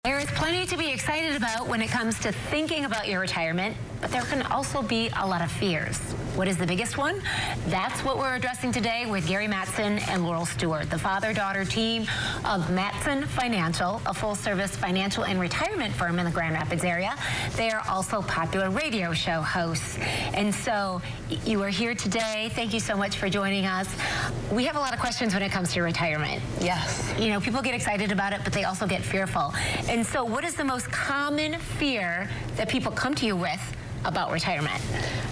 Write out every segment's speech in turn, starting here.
There is plenty to be excited about when it comes to thinking about your retirement, but there can also be a lot of fears. What is the biggest one? That's what we're addressing today with Gary Mattson and Laurel Stewart, the father-daughter team of Mattson Financial, a full-service financial and retirement firm in the Grand Rapids area. They are also popular radio show hosts. And so you are here today. Thank you so much for joining us. We have a lot of questions when it comes to retirement. Yes. You know, people get excited about it, but they also get fearful. And so what is the most common fear that people come to you with about retirement?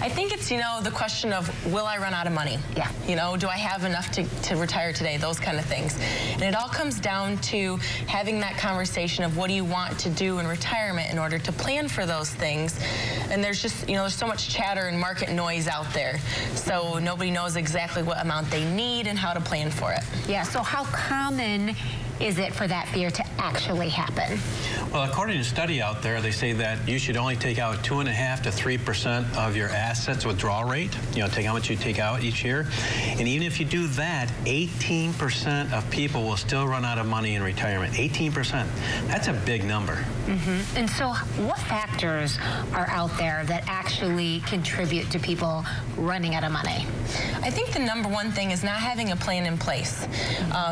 I think it's, the question of, will I run out of money? Yeah. Do I have enough to retire today? Those kind of things. And it all comes down to having that conversation of what do you want to do in retirement in order to plan for those things. And there's just, there's so much chatter and market noise out there. So nobody knows exactly what amount they need and how to plan for it. Yeah, so how common is it for that fear to actually happen? Well, according to a study out there, they say that you should only take out 2.5% to 3% of your assets withdrawal rate. Take how much you take out each year. And even if you do that, 18% of people will still run out of money in retirement. 18%. That's a big number. Mm-hmm. And so what factors are out there that actually contribute to people running out of money? I think the number one thing is not having a plan in place.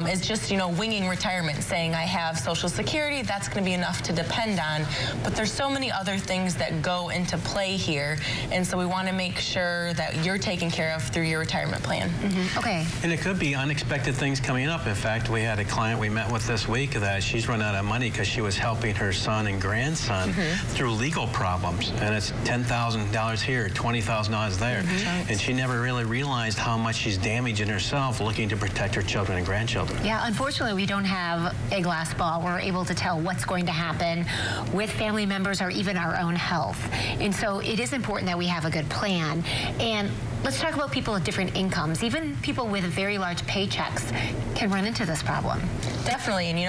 It's just, winging retirement, saying I have Social Security, that's going to be enough to depend on. But there's so many other things that go into play here. And so we want to make sure that you're taken care of through your retirement plan. Mm-hmm. Okay. And it could be unexpected things coming up. In fact, we had a client we met with this week that she's run out of money because she was helping her son and grandson through legal problems. And it's $10,000 here, $20,000 there. And she never really realized how much she's damaging herself looking to protect her children and grandchildren. Yeah, unfortunately, we don't have a glass ball. We're able to tell what's going to happen with family members or even our own health. And so it is important that we have a good plan. And let's talk about people with different incomes. Even people with very large paychecks can run into this problem. Definitely, and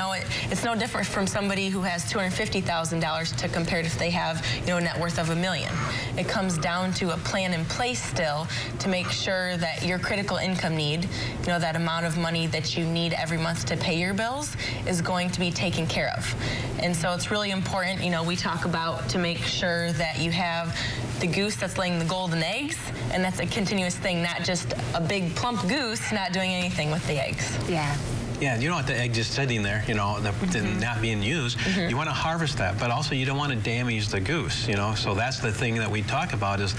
it's no different from somebody who has $250,000 to compare to if they have, a net worth of $1 million. It comes down to a plan in place still to make sure that your critical income need, that amount of money that you need every month to pay your bills is going to be taken care of. And so it's really important, we talk about to make sure that you have the goose that's laying the golden eggs, and that's a continuous thing, not just a big plump goose not doing anything with the eggs. Yeah. Yeah, you don't want the egg just sitting there, not being used. You want to harvest that, but also you don't want to damage the goose, So that's the thing that we talk about is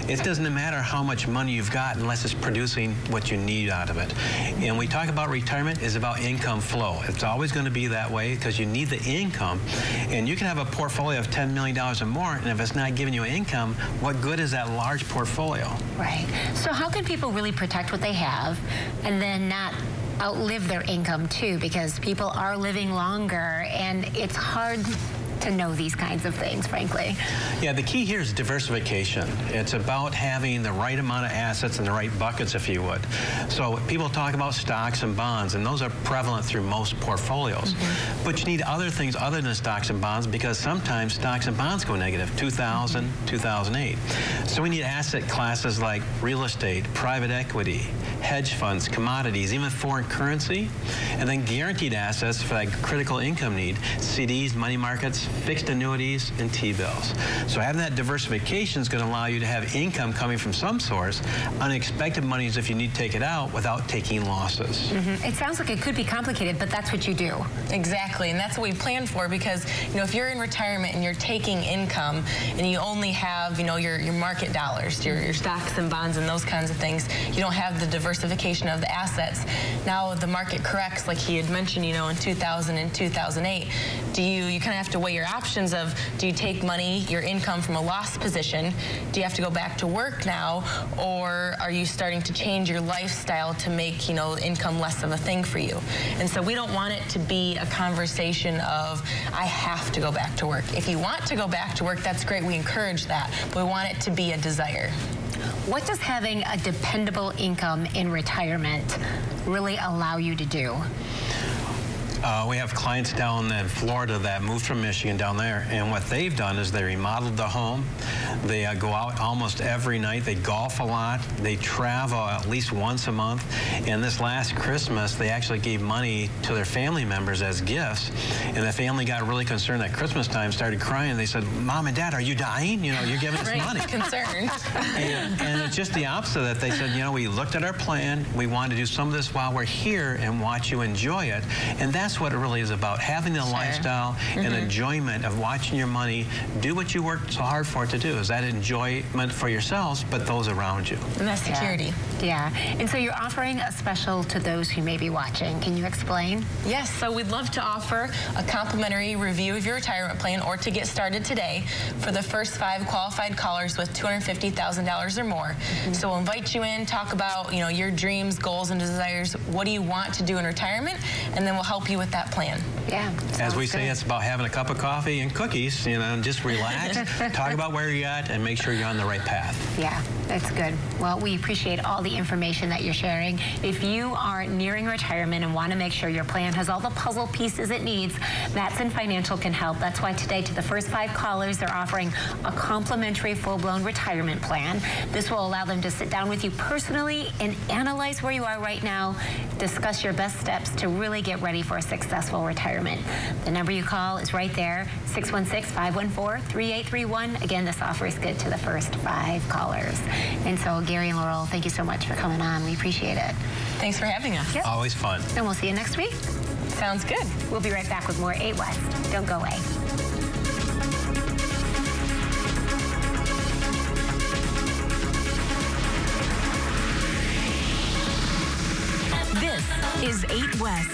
it doesn't matter how much money you've got unless it's producing what you need out of it. And we talk about retirement is about income flow. It's always going to be that way because you need the income. And you can have a portfolio of $10 million or more, and if it's not giving you income, what good is that large portfolio? Right. So how can people really protect what they have and then not outlive their income too, because people are living longer and it's hard to know these kinds of things, frankly. Yeah, the key here is diversification. It's about having the right amount of assets in the right buckets, if you would. So people talk about stocks and bonds, and those are prevalent through most portfolios. But you need other things other than stocks and bonds because sometimes stocks and bonds go negative, 2000, 2008. So we need asset classes like real estate, private equity, hedge funds, commodities, even foreign currency, and then guaranteed assets for that critical income need, CDs, money markets, fixed annuities, and T-bills. So having that diversification is going to allow you to have income coming from some source, unexpected monies if you need to take it out without taking losses. It sounds like it could be complicated, but that's what you do. Exactly, and that's what we plan for because, if you're in retirement and you're taking income and you only have, your market dollars, your stocks and bonds and those kinds of things, you don't have the diversification of the assets. Now the market corrects, like he had mentioned, in 2000 and 2008. You kind of have to weigh your options of, do you take money, your income from a loss position? Do you have to go back to work now? Or are you starting to change your lifestyle to make, income less of a thing for you? And so we don't want it to be a conversation of, I have to go back to work. If you want to go back to work, that's great. We encourage that. But we want it to be a desire. What does having a dependable income in retirement really allow you to do? We have clients down in Florida that moved from Michigan down there, and what they've done is they remodeled the home. They go out almost every night. They golf a lot. They travel at least once a month. And this last Christmas, they actually gave money to their family members as gifts. And the family got really concerned at Christmas time, started crying. They said, "Mom and Dad, are you dying? You know, you're giving us money." Concerned. And it's just the opposite of that. They said, you know, we looked at our plan. We wanted to do some of this while we're here and watch you enjoy it. And that's what it really is about, having the lifestyle and enjoyment of watching your money do what you worked so hard for it to do. Is that enjoyment for yourselves, but those around you. And that's security. Yeah. And so you're offering a special to those who may be watching. Can you explain? Yes, so we'd love to offer a complimentary review of your retirement plan, or to get started today, for the first 5 qualified callers with $250,000 or more. So we'll invite you in, talk about, you know, your dreams, goals, and desires. What do you want to do in retirement? And then we'll help you with that plan. Yeah. As we say, it's about having a cup of coffee and cookies, you know, and just relax, talk about where you're at, and make sure you're on the right path. Yeah, that's good. Well, we appreciate all the information that you're sharing. If you are nearing retirement and want to make sure your plan has all the puzzle pieces it needs, Mattson Financial can help. That's why today, to the first 5 callers, they're offering a complimentary full-blown retirement plan. This will allow them to sit down with you personally and analyze where you are right now, discuss your best steps to really get ready for a successful retirement. The number you call is right there, 616-514-3831. Again, this offer is good to the first 5 callers. And so, Gary and Laurel, thank you so much for coming on. We appreciate it. Thanks for having us. Yep. Always fun. And we'll see you next week. Sounds good. We'll be right back with more 8West. Don't go away. This is 8West.